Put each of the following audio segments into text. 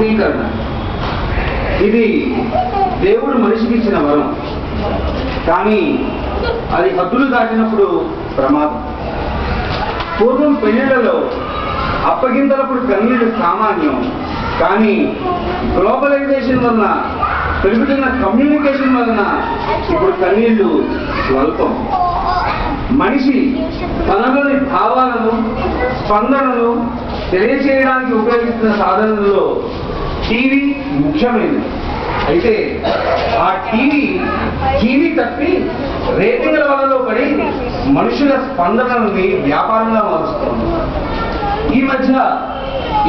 వశీకరణ. ఇది దేవుడు మనిషికి ఇచ్చిన వరం, కానీ అది హద్దులు దాటినప్పుడు ప్రమాదం. పూర్వం పెళ్లిళ్లలో అప్పగింతలప్పుడు కన్నీళ్లు సామాన్యం, కానీ గ్లోబలైజేషన్ వలన, పెరుగుతున్న కమ్యూనికేషన్ వలన ఇప్పుడు కన్నీళ్లు స్వల్పం. మనిషి తనలోని భావాలను, స్పందనను తెలియచేయడానికి ఉపయోగిస్తున్న సాధనలలో టీవీ ముఖ్యమైనది. అయితే ఆ టీవీ తప్పి రేటింగ్ల వలలో పడి మనుషుల స్పందనల్ని వ్యాపారంగా మారుస్తుంది. ఈ మధ్య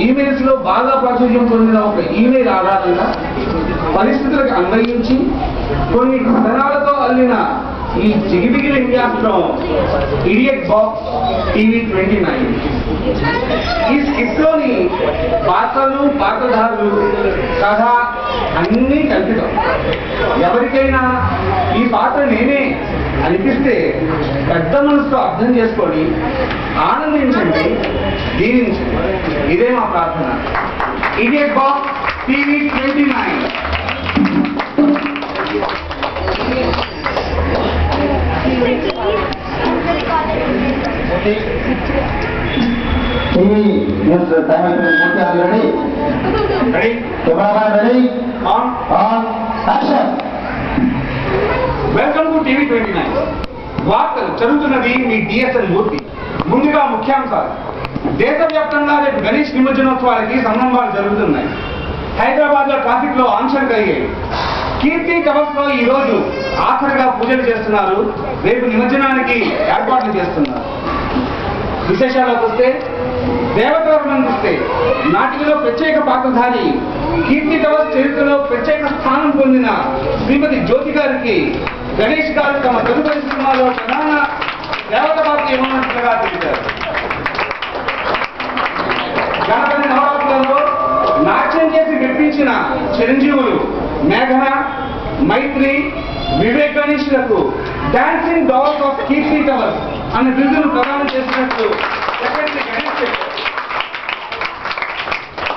ఈమెయిల్స్ లో బాగా ప్రాచుర్యం పొందిన ఒక ఈమెయిల్ ఆధారంగా పరిస్థితులకు అన్వయించి కొన్ని కథనాలతో అల్లిన ఈ జిగిబిగిలి విన్యాసం ఇడియట్ బాక్స్ టీవీ 29. ఈ స్కిట్ లోని పాత్రలు, పాత్రధారులు, కథ అన్నీ కల్పితం. ఎవరికైనా ఈ పాత్ర నేనే అనిపిస్తే పెద్ద మనసుతో అర్థం చేసుకొని ఆనందించండి, దీవించండి. ఇదే మా ప్రార్థన. Idiot box TV 29. Welcome to TV 29. వార్తలు చదువుతున్నది మీ డిఎస్ఎల్ మూర్తి. ముందుగా ముఖ్యాంశాలు. దేశవ్యాప్తంగా రేపు గణేష్ నిమజ్జనోత్సవాలకి సంరంభాలు జరుగుతున్నాయి. హైదరాబాద్ లో ట్రాఫిక్ లో ఆంక్షలు కలిగాయి. కీర్తి కవచ్ లో ఈ రోజు ఆఖరిగా పూజలు చేస్తున్నారు. రేపు నిమజ్జనానికి ఏర్పాట్లు చేస్తున్నారు. విశేషాలకు వస్తే, దేవతలను చూస్తే నాటికలో ప్రత్యేక పాత్రధారి, కీర్తి కవచ్ చరిత్రలో ప్రత్యేక స్థానం పొందిన శ్రీమతి జ్యోతి గారికి గణేష్ గారు తమ తదుపరి సినిమాలో ప్రధాన దేవత పాత్ర ఇవ్వనున్నట్లుగా తెలిపారు. గణపతి నవరాత్రులలో నాట్యం చేసి మెప్పించిన చిరంజీవులు మేఘన, మైత్రి, వివేక్ గణేష్లకు డాన్సింగ్ డాల్స్ ఆఫ్ కీర్తి కవచ్ అన్న బిరుదును ప్రదానం చేసినట్లు సెక్రటరీ గణేష్ చెప్పారు.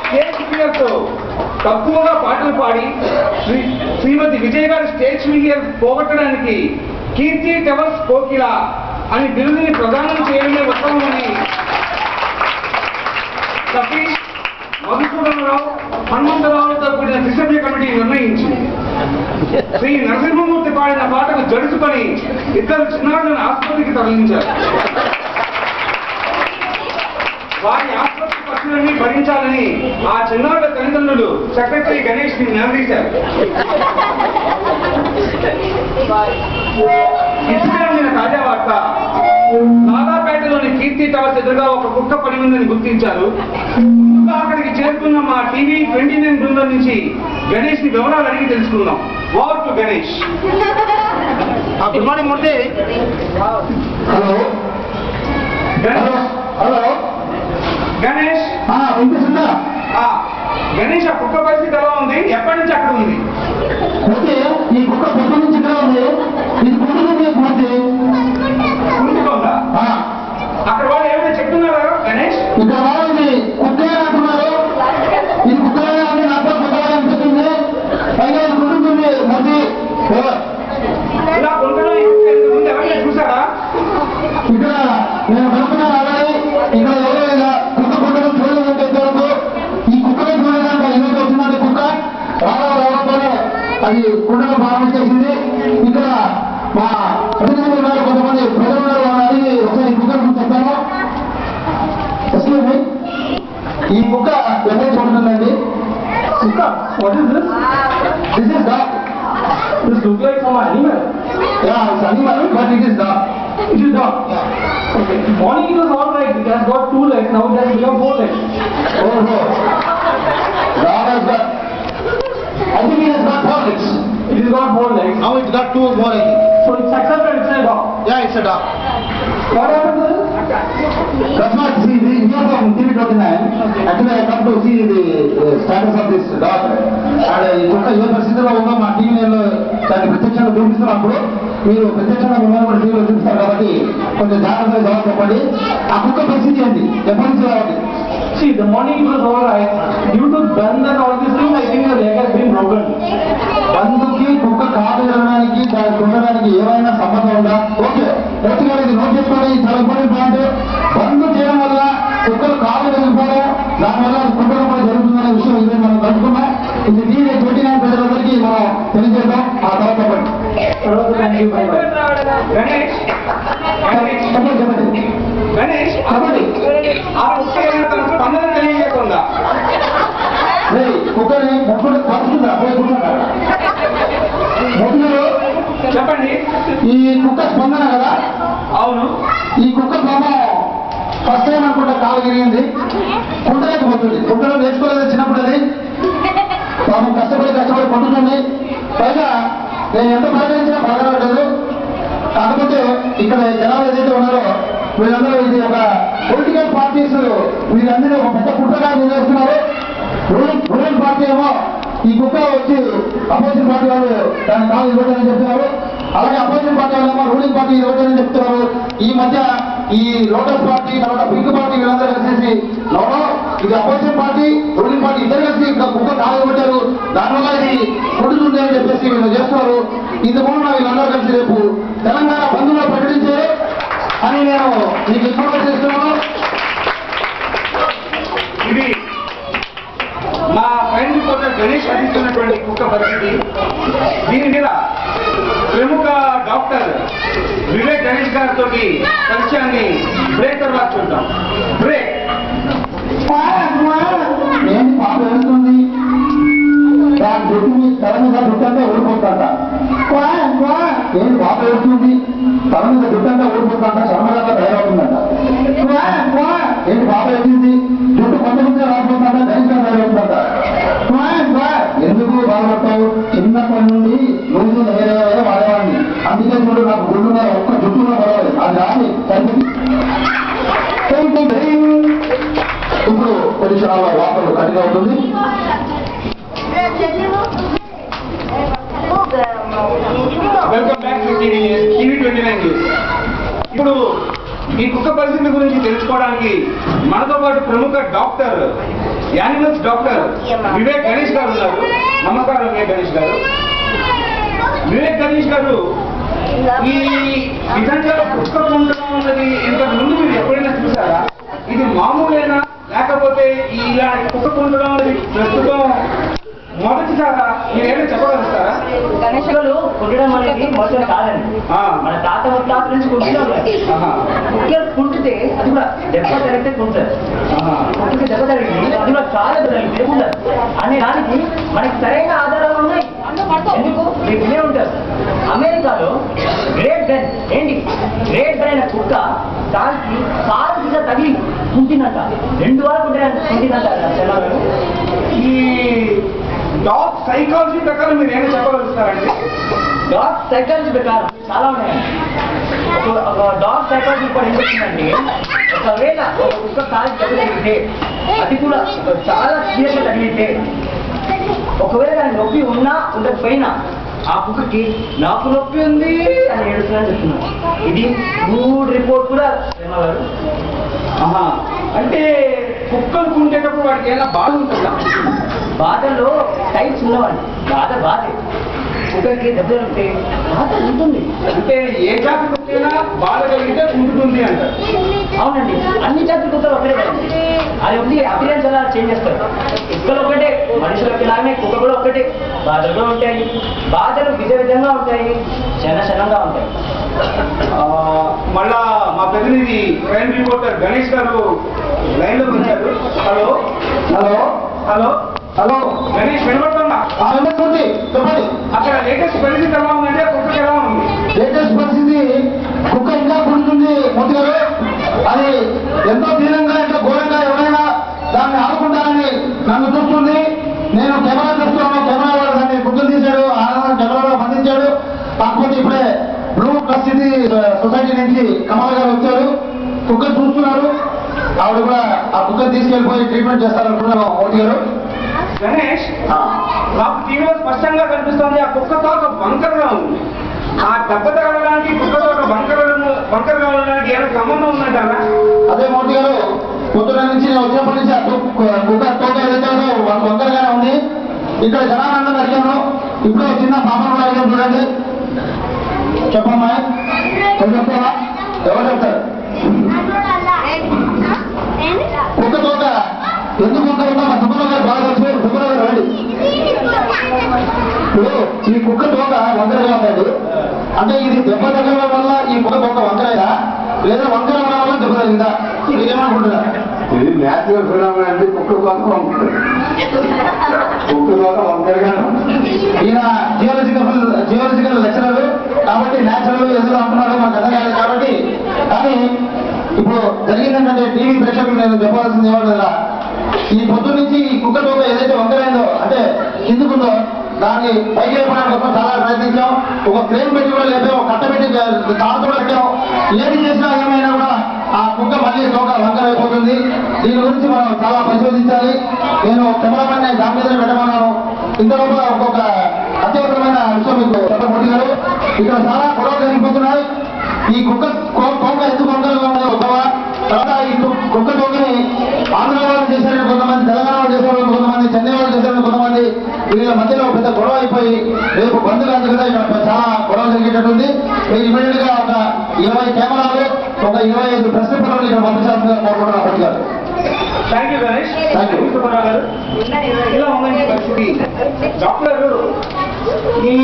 స్టేజ్ ఫియర్తో తక్కువగా పాటలు పాడి శ్రీమతి విజయ్ గారి స్టేజ్ ఫియర్ పోగొట్టడానికి కీర్తి కవచ్ కోకిల అని బిరుదుని ప్రదానం చేయడమే ఉత్తమమని సతీష్, మధుసూదనరావు, హనుమంతరావుతో కూడిన త్రిసభ్య కమిటీ నిర్ణయించింది. శ్రీ నరసింహమూర్తి పాడిన పాటకు జడుచుకొని ఇద్దరు చిన్నారులను ఆసుపత్రికి తరలించారు. వారి ఆసుపత్రి ఖర్చులన్నీ భరించాలని ఆ చిన్నారుల తల్లిదండ్రులు సెక్రటరీ గణేష్ ని నిలదీశారు. ఇప్పుడే అందిన తాజా వార్త. నాగాపేటలోని కీర్తి టవర్స్ ఎదురుగా ఒక కుక్క పడి ఉందని గుర్తించారు. ముందుగా అక్కడికి చేరుకున్న మా టీవీ 29 బృందం నుంచి గణేష్ ని వివరాలు అడిగి తెలుసుకుందాం. Over to Ganesh. Good morning Murthy. Hello hello Ganesh, వినిపిస్తుందా? గణేష్, ఆ కుక్క పరిస్థితి ఎలా ఉంది? ఎప్పటి నుంచి అక్కడ ఉంది? ఓకే, ఈ కుక్క పొద్దు నుంచి ఇక్కడ ఉంది. ఇది కుటుంబం మూర్తి ఉంటుందా? అక్కడ వాళ్ళు ఏమైనా చెప్తున్నారా గణేష్? ఇక్కడ వాళ్ళు కుక్కే అంటున్నారు. ఇది కుక్కలే ఉంది, నాకు కుక్కగా అనిపిస్తుంది. పైగా ఇది కుటుంబం మూర్తి. ఇలా కొంతలో ఇంతకుముందు ఎవరైనా చూసారా? ఇక్కడ నేను కనుక్కున్నాను అలాగే. ఇక్కడ ఎవరైనా కుక్క కుక్కలు చూడలేదంటే ఈ కుక్కలే చూడడానికి ఏదైతే వచ్చిందంటే కుక్క రావడంతోనే అది కుండలో ప్రారంభం చేసింది. ఇక్కడ మా ప్రతినిధులు ఉన్నారు, కొంతమంది ప్రజలు ఉన్నారు. వాళ్ళని ఒకసారి ఈ కుక్క గురించి చెప్తాను. ఈ కుక్క ఎక్కడ చూడుతుందండి? కుక్క what is this? This is dog. This looks like some animal. Yeah, it's animal, but it is dog. It is dog. Okay. Morning it was all right. It has got 2 legs. Now it has become 4 legs. Oh no. Dog has got. I think it has got 4 legs. It has got 4 legs. Now it's got 2 more. I think. So it's accepted. It's a dog. Yeah, it's a dog. What happened to this? That's not see the here from TV29. Actually, I come to see the status of this dog. And ఈ కుక్క ఏ పరిస్థితిలో ఉందో మా టీవీలో దాన్ని ప్రత్యక్షంగా చూపిస్తున్నప్పుడు మీరు ప్రత్యక్షంగా మిమ్మల్ని కూడా టీవీలో చూపిస్తారు కాబట్టి కొంచెం జాగ్రత్తగా జవాబు చెప్పండి. ఆ కుక్క పరిస్థితి ఏంటి? ఎప్పటి నుంచి రావాలి? See, the morning it was all right. Due to burn and all this దానివల్ల కుటుంబం కూడా జరుగుతుందనే విషయం ఇదే మనం కలుసుకున్నాం. ఇది దీని 29 ప్రజలందరికీ మనం తెలియజేద్దాం. ఆ తర్వాత గణేష్ చెప్పండి గణేష్ చెప్పండి. ఆ తన స్పందన తెలియజేయకుండా కుక్కని ముట్టుకుంటే కలుస్తుందా పోయి కూర్చుంటారా చెప్పండి. ఈ కుక్క స్పందన కదా. అవును. ఈ కుక్క పాపం ఫస్ట్ టైం అనుకుంటా కాలు గిరిగింది. కుంటలేకపోతుంది. కుంటలో నేర్చుకోలేదు చిన్నప్పుడు. అది పాపం కష్టపడి పండుతుంది. పైగా నేను ఎంత ప్రకటించినా బాధపడలేదు. కాకపోతే ఇక్కడ జనాలు ఏదైతే ఉన్నారో వీళ్ళందరూ ఇది ఒక పొలిటికల్ పార్టీస్ వీళ్ళందరూ ఒక పెద్ద కుట్రగా నిర్వహిస్తున్నారు. రూలింగ్ పార్టీ ఏమో ఈ కుక్క వచ్చి అపోజిషన్ పార్టీ వాళ్ళు దాని కాలు ఇవ్వటని చెప్తున్నారు. అలాగే అపోజిషన్ పార్టీ వాళ్ళేమో రూలింగ్ పార్టీ ఇవ్వటని చెప్తున్నారు. ఈ మధ్య ఈ లోటస్ పార్టీ తర్వాత పింక్ పార్టీ వీళ్ళందరూ కలిసేసి నోనో ఇది అపోజిషన్ పార్టీ రూలింగ్ పార్టీ ఇద్దరు కలిసి కుక్క కాలు ఇవ్వటారు, దానివల్ల ఇది కొడుతుంది అని చెప్పేసి వీళ్ళు చేస్తున్నారు. ఇది మూలన వీళ్ళందరూ కలిసి రేపు తెలంగాణ బంధువులో ప్రకటించారు అని నేను మీకు ఇన్ఫర్మేషన్ ఇస్తున్నాను. ఇది మా ఫ్రెండ్ రిపోర్టర్ గణేష్ అందిస్తున్నటువంటి కుక్క పరిస్థితి. దీని మీద ప్రముఖ డాక్టర్ వివేక్ గణేష్ గారితో పరిచయాన్ని బ్రేక్ తర్వాత చూద్దాం. బ్రేక్. ఏంటి పాప ఏడుస్తుంది? దాని జుట్టు మీ తల మీద జుట్టు అంతా ఊడిపోతుంట. ఏంటి పాప ఏడుస్తుంది? తల మీద జుట్టు అంతా ఊడిపోతుంట, శర్మగా తయారవుతుందంట. ఏంటి పాప ఏడుతుంది? జుట్టు కొంతమంది రాకపోతుంట, గణేష్గా తయారవుతుందంట. ఎందుకు బాధపడతావు? చిన్నప్పటి నుండి రోజు వేరే వాడేవాడిని. అందుకే చూడు నాకు గుండున్న ఒక్క జుట్టున్న పర్వాలేదు, అది రాని సరిపోయింది. ఇప్పుడు కొన్ని క్షణాల వార్తలు కట్టిగా ఉంటుంది. Welcome back to TV 29 news. ఇప్పుడు ఈ కుక్క పరిస్థితి గురించి తెలుసుకోవడానికి మనతో పాటు ప్రముఖ doctor animals doctor Vivek Ganesh గారు ఉన్నారు. నమస్కారం వివేక్ గణేష్ గారు. వివేక్ గణేష్ గారు, ఈ విధంగా కుక్క ఉండడం అన్నది ఇంతకు ముందు మీరు ఎప్పుడైనా చూసారా? ఇది మామూలేనా లేకపోతే ఇలాంటి కుక్క ఉండడం అనేది ప్రస్తుతం మొదటిసారా? మీరేమైనా చెప్పగలుగుతారా? గణేశులు కుట్టడం అనేది మొదటి కాదండి. మన తాత ముత్తాత నుంచి కుట్టినాం. కుక్కలు కుంటితే అది కూడా దెబ్బ తగిలితే కుంటారు. కుక్కకి దెబ్బ తగిలింది అది కూడా చాలా లేకుండా అనే దానికి మనకి సరైన ఆధారాలు ఉన్నాయి. ఎందుకు మీకు వినే ఉంటారు, అమెరికాలో గ్రేట్ డెన్ ఏంటి గ్రేట్ డెన్ అయిన కుక్క దానికి కాలు కింద తగిలి కుంటిందంట. 2 వారాలు కుంటిందంట. ఈ డాగ్ సైకాలజీ ప్రకారం మీరు ఏమైనా చెప్పగలుగుతారండి? డాగ్ సైకాలజీ ప్రకారం చాలా ఉన్నాయండి. ఒక డాగ్ సైకాలజీ కూడా ఏం చెప్తుందంటే, ఒకవేళ ఒక కుక్క కాలు దెబ్బ తగిలితే అది కూడా చాలా సీరియస్గా తగిలితే ఒకవేళ దాని నొప్పి ఉన్నా ఉండకపోయినా ఆ కుక్కకి నాకు నొప్పి ఉంది అని ఏడుస్తుందని చెప్తున్నాను. ఇది గుడ్ రిపోర్ట్ కూడా గారు. అంటే కుక్కలు కుంటేటప్పుడు వాడికి ఏమైనా బాధ ఉంటుందా? బాధల్లో టైప్స్ ఉన్నవాడి బాధే కుక్కకి దెబ్బ ఉంటే బాధ ఉంటుంది. అంటే ఏ జాతి కుక్కైనా బాధ కలిగితే కుంటుంది అంటారు. అవునండి, అన్ని జాతుల కుక్కలు ఒకటే కదండి. అది ఉంది అపిరియన్స్ అలా చేంజ్ చేస్తారు. కుక్కలు ఒకటే, మనుషులకి లాగానే కుక్క కూడా ఒకటే. బాధలు కూడా ఉంటాయి, బాధలు విధంగా ఉంటాయి, క్షణంగా ఉంటాయి. మళ్ళా మా ప్రతినిధి క్రైమ్ రిపోర్టర్ గణేష్ గారు లైన్ లో వచ్చారు. Hello hello hello hello Ganesh వినపడుతుందా? చెప్పండి. అక్కడ లేటెస్ట్ పరిస్థితి ఎలా ఉందంటే కుక్కకి ఎలా ఉంది? లేటెస్ట్ పరిస్థితి కుక్క ఇంకా కుడుతుంది మూర్తి గారు. అది ఎంతో తీవ్రంగా ఎంతో ఘోరంగా ఎవరైనా దాన్ని ఆడుకుంటారని నన్ను చూస్తుంది. నేను కెమెరా చూస్తున్నాను, కెమెరా వాడు దాన్ని కుక్కలు తీశాడు, కెమెరాలో బంధించాడు. కాకపోతే ఇప్పుడే బ్లూ ప్లస్ సిటీ సొసైటీ నుంచి కమల్ గారు వచ్చారు, కుక్కలు చూస్తున్నారు. ఆవిడ కూడా ఆ కుక్కలు తీసుకెళ్లిపోయి ట్రీట్మెంట్ చేస్తారనుకున్నాను మోదీ గారు. గణేష్, నాకు టీవీలో స్పష్టంగా కనిపిస్తుంది ఆ కుక్క తోక బంకరగా ఉంది. ఆ దెబ్బ తగలడానికి కుక్క తోక బంకరగా ఉండడానికి ఏమైనా సంబంధం ఉందంటారా? అదే మోదీ గారు, పొద్దున నుంచి నేను వచ్చినప్పటి నుంచి ఆ కుక్క తోక ఏదైతే బంకరగానే ఉంది. ఇక్కడ జనాలందరూ అడిగాను. ఇప్పుడు చిన్న పాపను కూడా అడిగాను. చూడండి, చెప్పమ్మా, చెప్తావా? ఎవరు చెప్తారు? కుక్క తోక ఎందుకు ఉంటుందో మా సుబ్బరావు గారు బాగా తెలుసు. సుబ్బరావు గారు రండి. ఇప్పుడు ఈ కుక్క తోక వంకరగా ఉందండి. అంటే ఇది దెబ్బ తగలడం వల్ల ఈ కుక్క తోక వంకరైనా లేదా వంకర ఉండడం వల్ల దెబ్బ తగిలిందా? మీరేమనుకుంటున్నారు? ఇది న్యాచురల్ ఫినామినా అంటే కుక్క తోక వంకర, కుక్క తోక వంకరగా. ఈయన జియోలజికల్ లెక్చరర్ కాబట్టి న్యాచురల్ ఎదురు అంటున్నాడు, మాకు అర్థం కాదు కాబట్టి. కానీ ఇప్పుడు జరిగిందంటే టీవీ ప్రేక్షకులు నేను చెప్పాల్సింది ఏమన్నా, ఈ పొద్దు నుంచి ఈ కుక్క తోక ఏదైతే వంకరైందో అంటే కిందుకుందో దాన్ని పైకి లేపడానికి కోసం చాలా ప్రయత్నించాం. ఒక క్రేన్ పెట్టి కూడా లేపాం, కట్ట పెట్టి తాడుతో పెట్టాం. ఏది చేసినా ఏమైనా కూడా ఆ కుక్క మళ్ళీ తోక వంకర అయిపోతుంది. దీని గురించి మనం చాలా పరిశోధించాలి. నేను కెమెరామెన్ దాని మీద పెట్టమన్నాను. ఇంతలోపల ఒక్కొక్క అత్యవసరమైన విషయం మీకు చెప్పబోతు గారు, ఇక్కడ చాలా గొడవలు జరిగిపోతున్నాయి. ఈ కుక్క తోక ఎందుకు వంకరగా ఉన్నాయో గొడవ. తర్వాత ఈ కుక్క తోకని ఆంధ్ర వాళ్ళు చేశారని కొంతమంది, తెలంగాణ వాళ్ళు చేశారని కొంతమంది, చెన్నై వాళ్ళు చేశారని కొంతమంది, వీళ్ళ మధ్యలో పెద్ద గొడవ అయిపోయి రేపు బంద్ కాదు కదా ఇక్కడ చాలా గొడవ జరిగేటట్టుంది. మీరు ఇమీడియట్ గా ఒక 20 కెమెరాలు, ఒక 25 ప్రెస్ పేపర్లు ఇక్కడ పంపించాల్సిందిగా కోరుకుంటున్నాను గారు. Thank you Ganesh. Thank you. Subbarao గారు, ఇలా ఉందండి పరిస్థితి. డాక్టర్ గారు, ఈ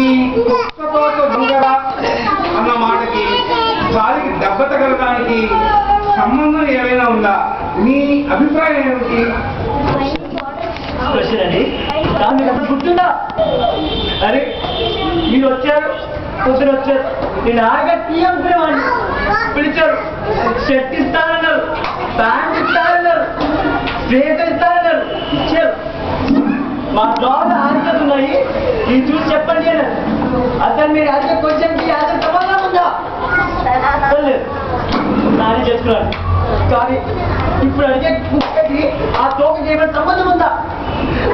కుక్కతో వంకర అన్న మాటకి కాలికి దెబ్బ తగలడానికి సంబంధం ఏమైనా ఉందా? మీ అభిప్రాయం ఏమిటి? క్వశ్చన్ అండి. నాకు మీకు అసలు గుర్తుందా? అరే మీరు వచ్చారు, పొద్దున వచ్చారు, నేను ఆగట్టి అనుకునేవాడిని. పిలిచారు, షర్ట్ ఇస్తానన్నారు, ప్యాంట్ ఇస్తానన్నారు, స్ట్రేట్ ఇస్తానన్నారు, ఇచ్చారు. మా జాబ్లో ఆన్సర్స్ ఉన్నాయి, ఇది చూసి చెప్పండి అన్నారు. అసలు మీరు అడిగే క్వశ్చన్కి ఆన్సర్ సమాధానం ఉందా? లేదు, నాని చేసుకున్నాను. కానీ ఇప్పుడు అడిగే కుక్కకి ఆ తోకకి ఏమైనా సంబంధం ఉందా?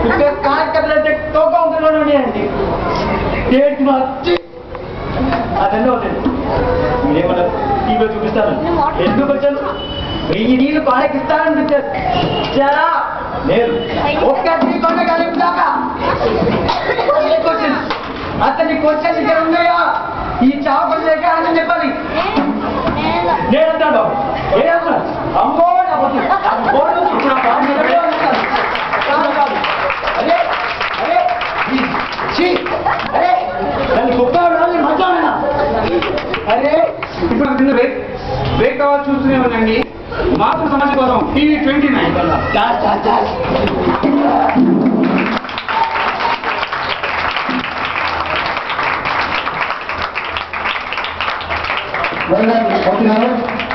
కుక్క కాకపోతే తోక ఉంటున్నాడు అండి. ఏంటి వచ్చి అదన్నీ అవుతుంది. మీరేమన్నారు? టీవీలో చూపిస్తాను. ఎందుకు వచ్చాను? 1000 నీళ్ళు కొనకి ఇస్తాననిపించారు. చాలా లేదు, ఒక్కటి కొనగలుగుతాక క్వశ్చన్. అతని క్వశ్చన్ ఇక్కడ ఉన్నాయా? ఈ చాపలు లేక అని చెప్పాలి. నేను అంటాడు ఏమన్నా అమ్మో అరే అరే అరే దాన్ని గొప్ప మధ్యాహ్న అరే. ఇప్పుడు చిన్న బ్రేక్ కావాలి, చూస్తూనే ఉండండి. మాతృ సమస్య కోసం టీవీ 29. Well done.